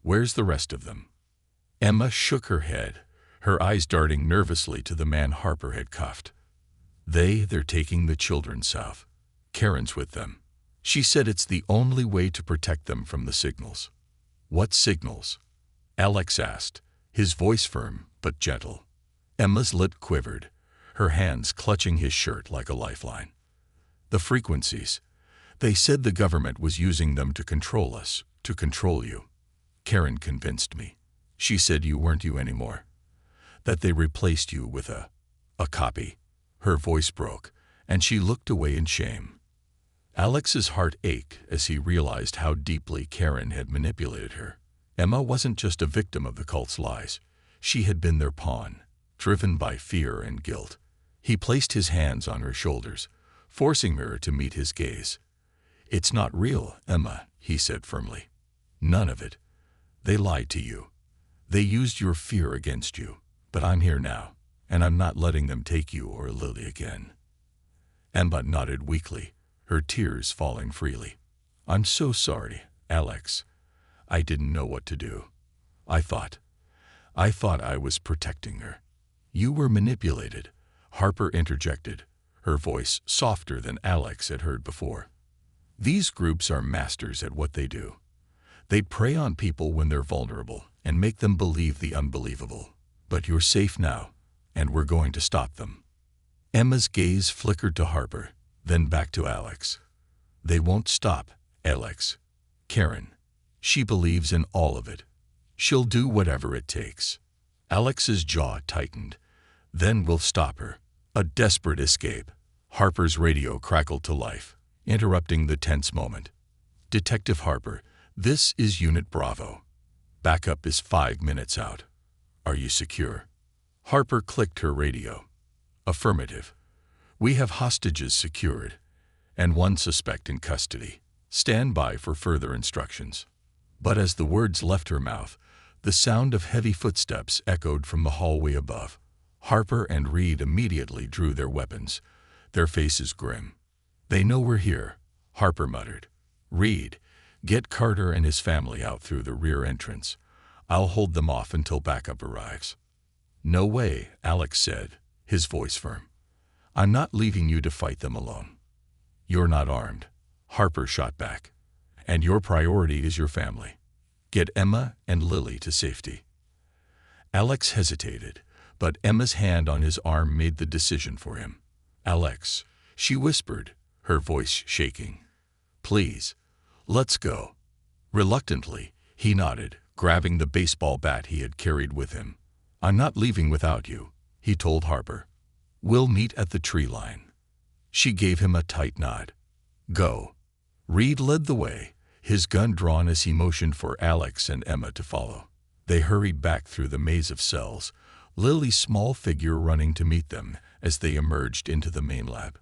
Where's the rest of them?" Emma shook her head, her eyes darting nervously to the man Harper had cuffed. They're taking the children south. Karen's with them. She said it's the only way to protect them from the signals." "What signals?" Alex asked, his voice firm but gentle. Emma's lip quivered, her hands clutching his shirt like a lifeline. "The frequencies. They said the government was using them to control us, to control you. Karen convinced me. She said you weren't you anymore. That they replaced you with a copy." Her voice broke, and she looked away in shame. Alex's heart ached as he realized how deeply Karen had manipulated her. Emma wasn't just a victim of the cult's lies. She had been their pawn, driven by fear and guilt. He placed his hands on her shoulders, forcing her to meet his gaze. "It's not real, Emma," he said firmly. "None of it. They lied to you. They used your fear against you. But I'm here now, and I'm not letting them take you or Lily again." Emma nodded weakly, her tears falling freely. "I'm so sorry, Alex. I didn't know what to do. I thought I was protecting her." "You were manipulated," Harper interjected, her voice softer than Alex had heard before. "These groups are masters at what they do. They prey on people when they're vulnerable and make them believe the unbelievable. But you're safe now, and we're going to stop them." Emma's gaze flickered to Harper, then back to Alex. "They won't stop, Alex. Karen, she believes in all of it. She'll do whatever it takes." Alex's jaw tightened. "Then we'll stop her." A desperate escape. Harper's radio crackled to life, interrupting the tense moment. "Detective Harper, this is Unit Bravo. Backup is 5 minutes out. Are you secure?" Harper clicked her radio. "Affirmative. We have hostages secured, and one suspect in custody. Stand by for further instructions." But as the words left her mouth, the sound of heavy footsteps echoed from the hallway above. Harper and Reed immediately drew their weapons, their faces grim. "They know we're here," Harper muttered. "Reed, get Carter and his family out through the rear entrance. I'll hold them off until backup arrives." "No way," Alex said, his voice firm. "I'm not leaving you to fight them alone." "You're not armed," Harper shot back. "And your priority is your family. Get Emma and Lily to safety." Alex hesitated, but Emma's hand on his arm made the decision for him. "Alex," she whispered, her voice shaking. "Please, let's go." Reluctantly, he nodded, grabbing the baseball bat he had carried with him. "I'm not leaving without you," he told Harper. "We'll meet at the tree line." She gave him a tight nod. "Go." Reed led the way, his gun drawn as he motioned for Alex and Emma to follow. They hurried back through the maze of cells, Lily's small figure running to meet them as they emerged into the main lab.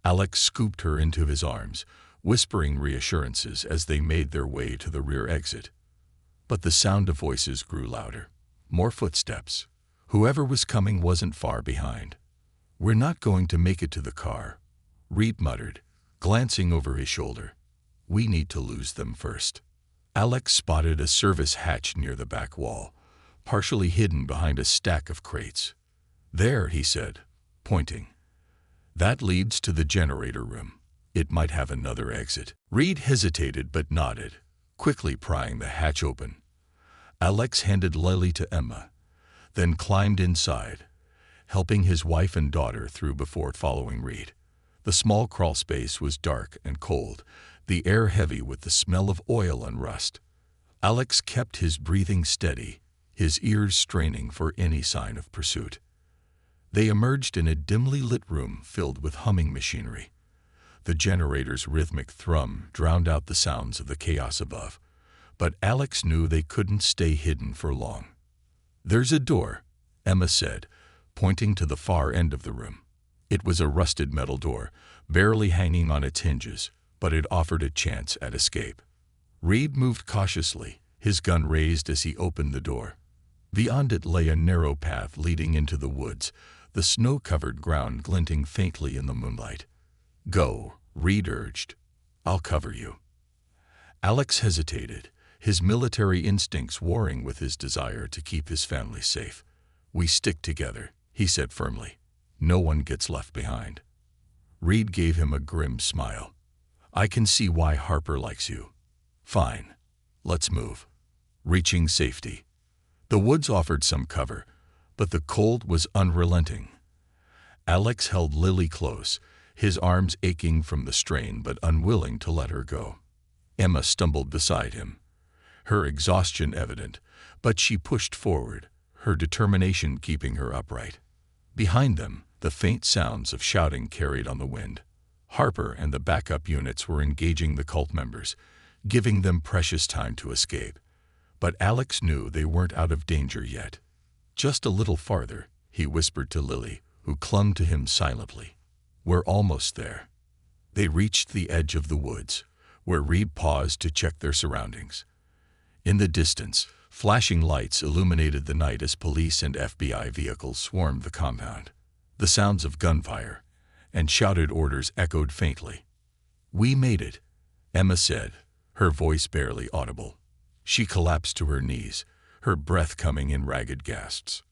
Alex scooped her into his arms, whispering reassurances as they made their way to the rear exit. But the sound of voices grew louder. More footsteps. Whoever was coming wasn't far behind. "We're not going to make it to the car," Reed muttered, glancing over his shoulder. "We need to lose them first." Alex spotted a service hatch near the back wall, partially hidden behind a stack of crates. "There," he said, pointing. "That leads to the generator room. It might have another exit." Reed hesitated but nodded, quickly prying the hatch open. Alex handed Lily to Emma, then climbed inside, helping his wife and daughter through before following Reed. The small crawl space was dark and cold, the air heavy with the smell of oil and rust. Alex kept his breathing steady, his ears straining for any sign of pursuit. They emerged in a dimly lit room filled with humming machinery. The generator's rhythmic thrum drowned out the sounds of the chaos above, but Alex knew they couldn't stay hidden for long. "There's a door," Emma said, pointing to the far end of the room. It was a rusted metal door, barely hanging on its hinges, but it offered a chance at escape. Reed moved cautiously, his gun raised as he opened the door. Beyond it lay a narrow path leading into the woods, the snow-covered ground glinting faintly in the moonlight. "Go," Reed urged. "I'll cover you." Alex hesitated, his military instincts warring with his desire to keep his family safe. "We stick together," he said firmly. "No one gets left behind." Reed gave him a grim smile. "I can see why Harper likes you." "Fine. Let's move." Reaching safety. The woods offered some cover, but the cold was unrelenting. Alex held Lily close, his arms aching from the strain but unwilling to let her go. Emma stumbled beside him, her exhaustion evident, but she pushed forward, her determination keeping her upright. Behind them, the faint sounds of shouting carried on the wind. Harper and the backup units were engaging the cult members, giving them precious time to escape. But Alex knew they weren't out of danger yet. "Just a little farther," he whispered to Lily, who clung to him silently. "We're almost there." They reached the edge of the woods, where Reed paused to check their surroundings. In the distance, flashing lights illuminated the night as police and FBI vehicles swarmed the compound. The sounds of gunfire and shouted orders echoed faintly. "We made it," Emma said, her voice barely audible. She collapsed to her knees, her breath coming in ragged gasps.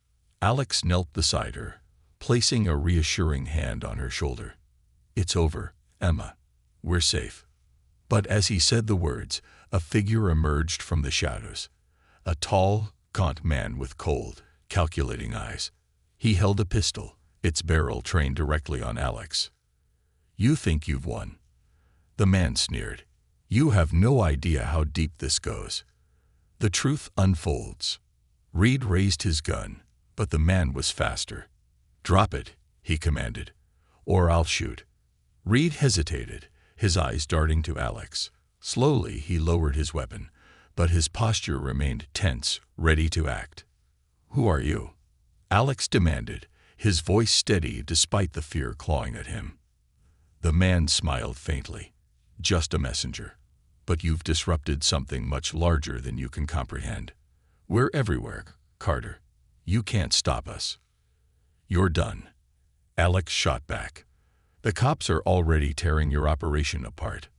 Alex knelt beside her, placing a reassuring hand on her shoulder. "It's over, Emma. We're safe." But as he said the words, a figure emerged from the shadows. A tall, gaunt man with cold, calculating eyes. He held a pistol, its barrel trained directly on Alex. "You think you've won?" The man sneered. "You have no idea how deep this goes. The truth unfolds." Reed raised his gun, but the man was faster. "Drop it," he commanded, "or I'll shoot." Reed hesitated, his eyes darting to Alex. Slowly he lowered his weapon, but his posture remained tense, ready to act. "Who are you?" Alex demanded, his voice steady despite the fear clawing at him. The man smiled faintly. "Just a messenger. But you've disrupted something much larger than you can comprehend. We're everywhere, Carter. You can't stop us." "You're done." Alex shot back. "The cops are already tearing your operation apart."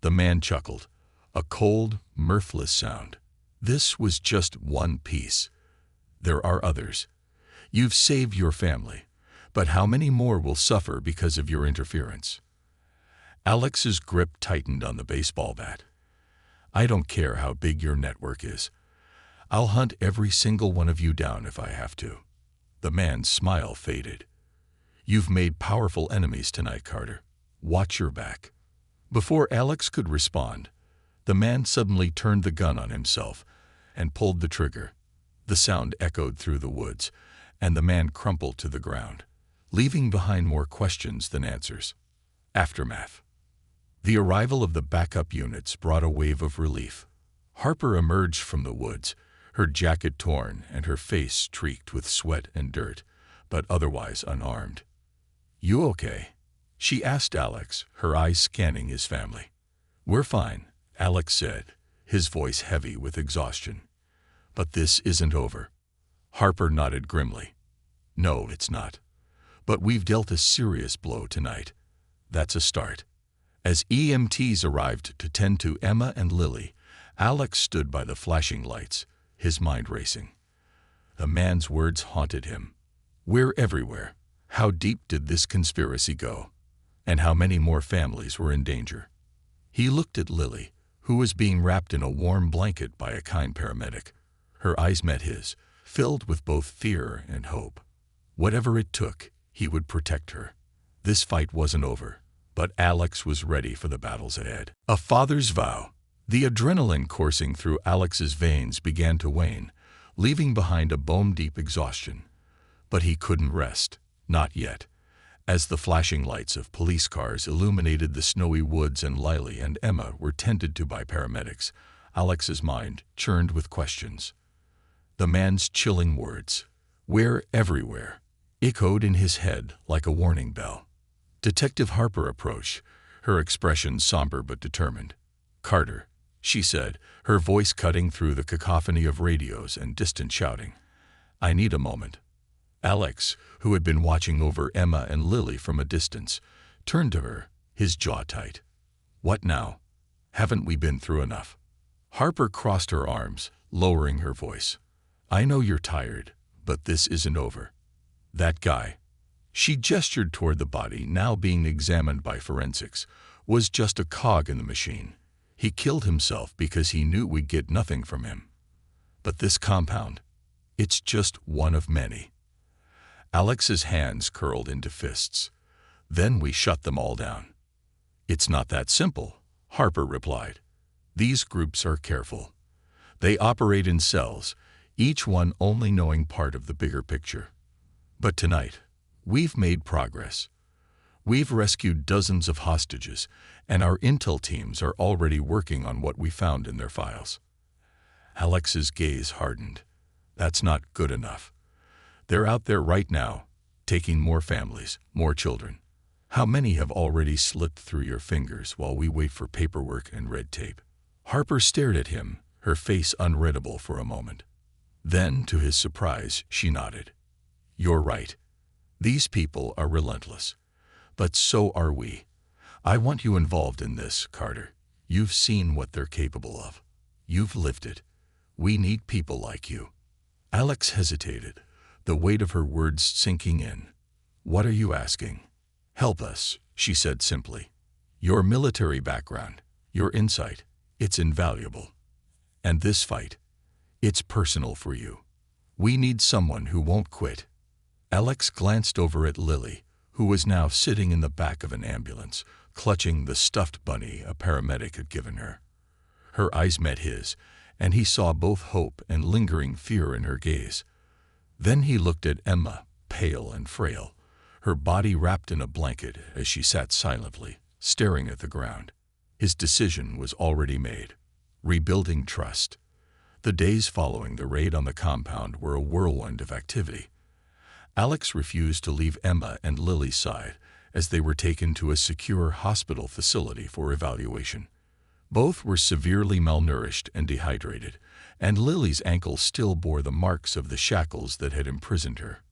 The man chuckled, a cold, mirthless sound. "This was just one piece. There are others. You've saved your family, but how many more will suffer because of your interference?" Alex's grip tightened on the baseball bat. "I don't care how big your network is. I'll hunt every single one of you down if I have to." The man's smile faded. "You've made powerful enemies tonight, Carter. Watch your back." Before Alex could respond, the man suddenly turned the gun on himself and pulled the trigger. The sound echoed through the woods, and the man crumpled to the ground, leaving behind more questions than answers. Aftermath. The arrival of the backup units brought a wave of relief. Harper emerged from the woods, her jacket torn and her face streaked with sweat and dirt, but otherwise unharmed. "You okay?" she asked Alex, her eyes scanning his family. "We're fine," Alex said, his voice heavy with exhaustion. "But this isn't over." Harper nodded grimly. "No, it's not. But we've dealt a serious blow tonight. That's a start." As EMTs arrived to tend to Emma and Lily, Alex stood by the flashing lights, his mind racing. The man's words haunted him. "We're everywhere. How deep did this conspiracy go? And how many more families were in danger?" He looked at Lily, who was being wrapped in a warm blanket by a kind paramedic. Her eyes met his, filled with both fear and hope. Whatever it took, he would protect her. This fight wasn't over, but Alex was ready for the battles ahead. A father's vow. The adrenaline coursing through Alex's veins began to wane, leaving behind a bone-deep exhaustion. But he couldn't rest, not yet. As the flashing lights of police cars illuminated the snowy woods and Lily and Emma were tended to by paramedics, Alex's mind churned with questions. The man's chilling words, "We're everywhere," echoed in his head like a warning bell. Detective Harper approached, her expression somber but determined. "Carter," she said, her voice cutting through the cacophony of radios and distant shouting. "I need a moment." Alex, who had been watching over Emma and Lily from a distance, turned to her, his jaw tight. "What now? Haven't we been through enough?" Harper crossed her arms, lowering her voice. "I know you're tired, but this isn't over. That guy," she gestured toward the body now being examined by forensics, "was just a cog in the machine. He killed himself because he knew we'd get nothing from him. But this compound, it's just one of many." Alex's hands curled into fists. "Then we shut them all down." "It's not that simple," Harper replied. "These groups are careful. They operate in cells, each one only knowing part of the bigger picture. But tonight, we've made progress. We've rescued dozens of hostages, and our intel teams are already working on what we found in their files." Alex's gaze hardened. "That's not good enough. They're out there right now, taking more families, more children. How many have already slipped through your fingers while we wait for paperwork and red tape?" Harper stared at him, her face unreadable for a moment. Then, to his surprise, she nodded. "You're right. These people are relentless. But so are we. I want you involved in this, Carter. You've seen what they're capable of. You've lived it. We need people like you." Alex hesitated, the weight of her words sinking in. "What are you asking?" "Help us," she said simply. "Your military background, your insight, it's invaluable. And this fight, it's personal for you. We need someone who won't quit." Alex glanced over at Lily, who was now sitting in the back of an ambulance, clutching the stuffed bunny a paramedic had given her. Her eyes met his, and he saw both hope and lingering fear in her gaze. Then he looked at Emma, pale and frail, her body wrapped in a blanket as she sat silently, staring at the ground. His decision was already made. Rebuilding trust. The days following the raid on the compound were a whirlwind of activity. Alex refused to leave Emma and Lily's side as they were taken to a secure hospital facility for evaluation. Both were severely malnourished and dehydrated, and Lily's ankle still bore the marks of the shackles that had imprisoned her.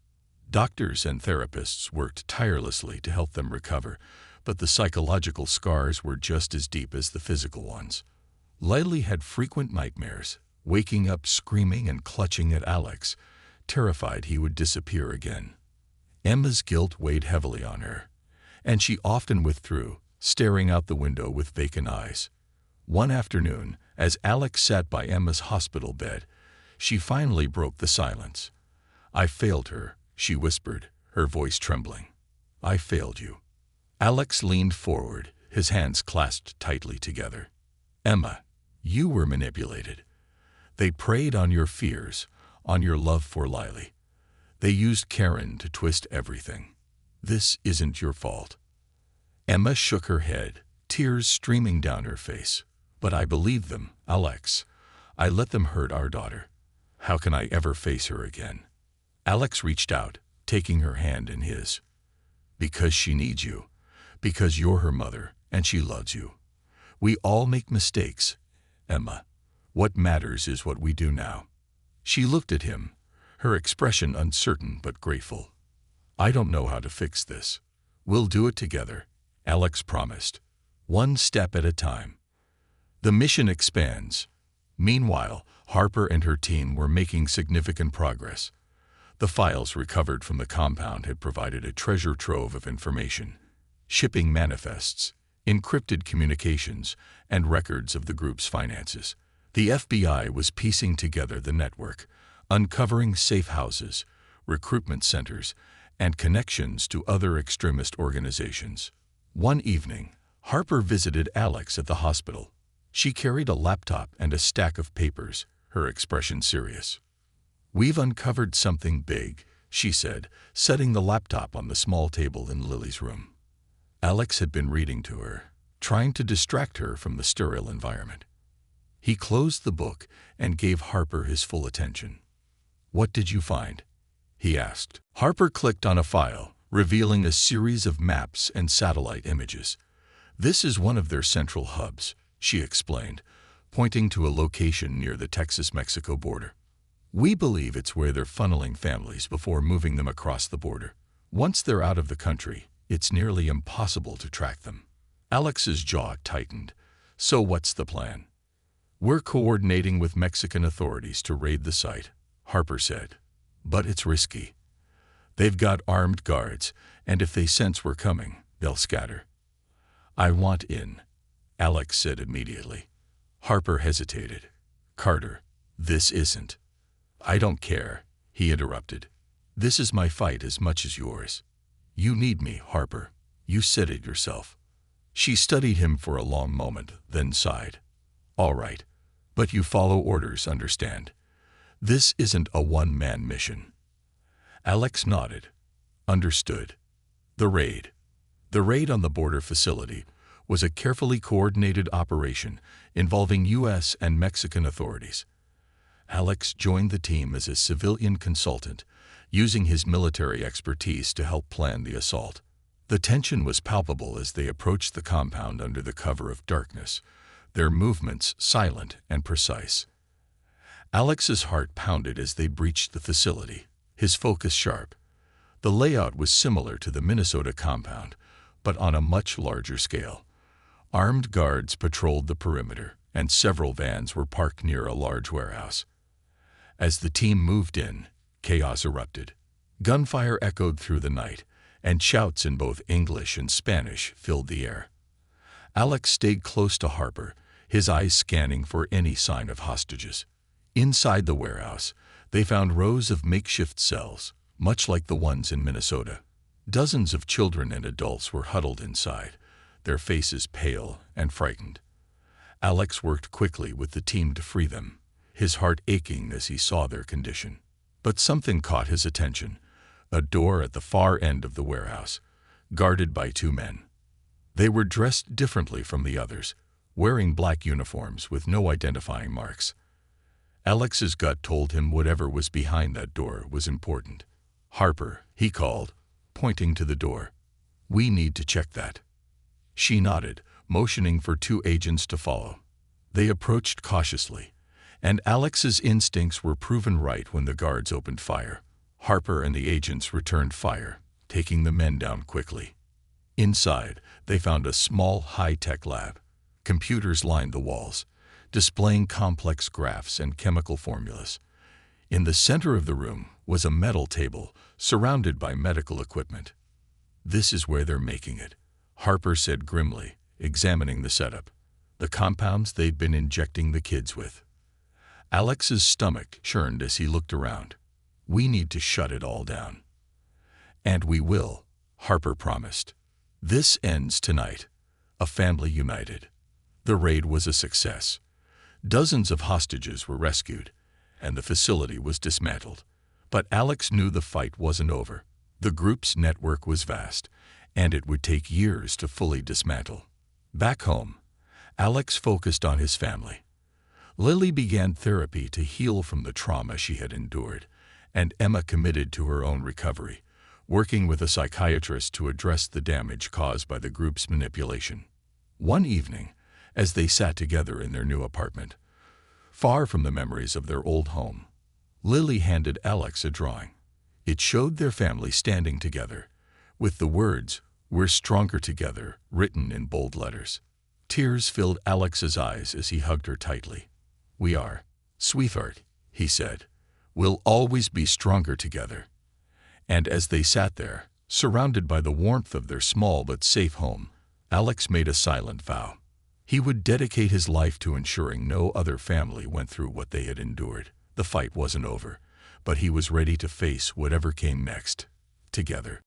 Doctors and therapists worked tirelessly to help them recover, but the psychological scars were just as deep as the physical ones. Lily had frequent nightmares, waking up screaming and clutching at Alex, terrified he would disappear again. Emma's guilt weighed heavily on her, and she often withdrew, staring out the window with vacant eyes. One afternoon, as Alex sat by Emma's hospital bed, she finally broke the silence. "I failed her," she whispered, her voice trembling. "I failed you." Alex leaned forward, his hands clasped tightly together. "Emma, you were manipulated. They preyed on your fears, on your love for Lily. They used Karen to twist everything. This isn't your fault." Emma shook her head, tears streaming down her face. "But I believed them, Alex. I let them hurt our daughter. How can I ever face her again?" Alex reached out, taking her hand in his. "Because she needs you. Because you're her mother, and she loves you. We all make mistakes, Emma. What matters is what we do now." She looked at him, her expression uncertain but grateful. "I don't know how to fix this. We'll do it together," Alex promised. "One step at a time." The mission expands. Meanwhile, Harper and her team were making significant progress. The files recovered from the compound had provided a treasure trove of information: shipping manifests, encrypted communications, and records of the group's finances. The FBI was piecing together the network, uncovering safe houses, recruitment centers, and connections to other extremist organizations. One evening, Harper visited Alex at the hospital. She carried a laptop and a stack of papers, her expression serious. "We've uncovered something big," she said, setting the laptop on the small table in Lily's room. Alex had been reading to her, trying to distract her from the sterile environment. He closed the book and gave Harper his full attention. "What did you find?" he asked. Harper clicked on a file, revealing a series of maps and satellite images. "This is one of their central hubs," she explained, pointing to a location near the Texas-Mexico border. "We believe it's where they're funneling families before moving them across the border. Once they're out of the country, it's nearly impossible to track them." Alex's jaw tightened. "So what's the plan?" "We're coordinating with Mexican authorities to raid the site," Harper said. "But it's risky. They've got armed guards, and if they sense we're coming, they'll scatter." "I want in," Alex said immediately. Harper hesitated. "Carter, this isn't—" "I don't care," he interrupted. "This is my fight as much as yours. You need me, Harper. You said it yourself." She studied him for a long moment, then sighed. "All right. But you follow orders, understand? This isn't a one-man mission." Alex nodded. "Understood." The raid. The raid on the border facility was a carefully coordinated operation involving U.S. and Mexican authorities. Alex joined the team as a civilian consultant, using his military expertise to help plan the assault. The tension was palpable as they approached the compound under the cover of darkness, their movements silent and precise. Alex's heart pounded as they breached the facility, his focus sharp. The layout was similar to the Minnesota compound, but on a much larger scale. Armed guards patrolled the perimeter, and several vans were parked near a large warehouse. As the team moved in, chaos erupted. Gunfire echoed through the night, and shouts in both English and Spanish filled the air. Alex stayed close to Harper, his eyes scanning for any sign of hostages. Inside the warehouse, they found rows of makeshift cells, much like the ones in Minnesota. Dozens of children and adults were huddled inside, their faces pale and frightened. Alex worked quickly with the team to free them, his heart aching as he saw their condition. But something caught his attention: a door at the far end of the warehouse, guarded by two men. They were dressed differently from the others, wearing black uniforms with no identifying marks. Alex's gut told him whatever was behind that door was important. "Harper," he called, pointing to the door. "We need to check that." She nodded, motioning for two agents to follow. They approached cautiously, and Alex's instincts were proven right when the guards opened fire. Harper and the agents returned fire, taking the men down quickly. Inside, they found a small, high-tech lab. Computers lined the walls, displaying complex graphs and chemical formulas. In the center of the room was a metal table surrounded by medical equipment. "This is where they're making it," Harper said grimly, examining the setup. "The compounds they'd been injecting the kids with." Alex's stomach churned as he looked around. "We need to shut it all down." "And we will," Harper promised. "This ends tonight. A family united." The raid was a success. Dozens of hostages were rescued, and the facility was dismantled. But Alex knew the fight wasn't over. The group's network was vast, and it would take years to fully dismantle. Back home, Alex focused on his family. Lily began therapy to heal from the trauma she had endured, and Emma committed to her own recovery, working with a psychiatrist to address the damage caused by the group's manipulation. One evening, as they sat together in their new apartment, far from the memories of their old home, Lily handed Alex a drawing. It showed their family standing together, with the words, "We're stronger together," written in bold letters. Tears filled Alex's eyes as he hugged her tightly. "We are, sweetheart," he said. "We'll always be stronger together." And as they sat there, surrounded by the warmth of their small but safe home, Alex made a silent vow. He would dedicate his life to ensuring no other family went through what they had endured. The fight wasn't over, but he was ready to face whatever came next, together.